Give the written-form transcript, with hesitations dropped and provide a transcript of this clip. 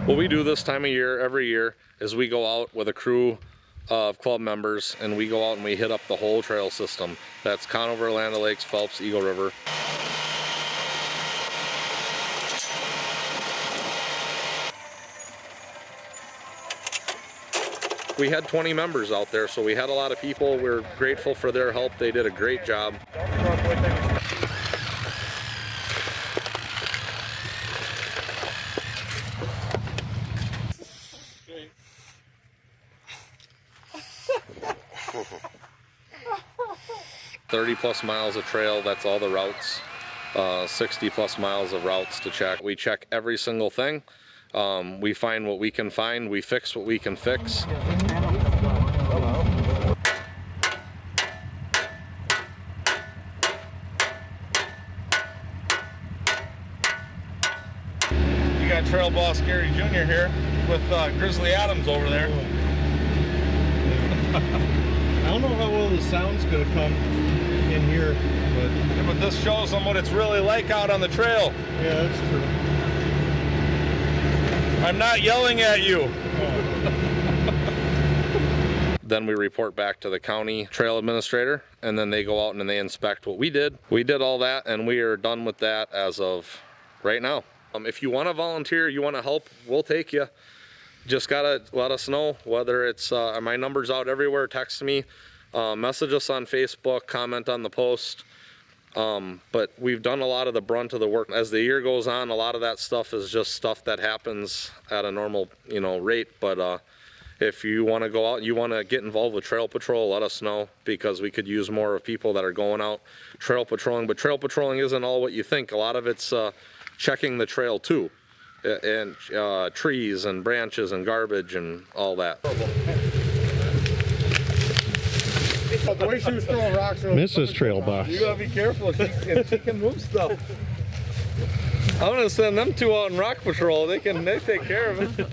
What we do this time of year, every year, is we go out with a crew of club members and we go out and we hit up the whole trail system. That's Conover, Land O'Lakes, Phelps, Eagle River. We had 20 members out there, so we had a lot of people. We're grateful for their help. They did a great job. +30 miles of trail, that's all the routes. 60+ miles of routes to check. We check every single thing. We find what we can find. We fix what we can fix. You got Trail Boss Gary Jr. here with Grizzly Adams over there. I don't know how well the sound's gonna come in here, but this shows them what it's really like out on the trail. Yeah, that's true. I'm not yelling at you. Then we report back to the county trail administrator, and then they go out and they inspect what we did. We did all that, and we are done with that as of right now. If you want to volunteer, you want to help, we'll take you. Just gotta let us know, whether it's my number's out everywhere. Text me, message us on Facebook, comment on the post. But we've done a lot of the brunt of the work. As the year goes on, a lot of that stuff is just stuff that happens at a normal, rate. But if you want to go out, you want to get involved with trail patrol, let us know, because we could use more of people that are going out trail patrolling. But trail patrolling isn't all what you think. A lot of it's checking the trail too, and trees and branches and garbage and all that. The way she was throwing rocks, Mrs. Trail Boss. You gotta be careful. She can move stuff. I'm gonna send them two out in rock patrol. They take care of it.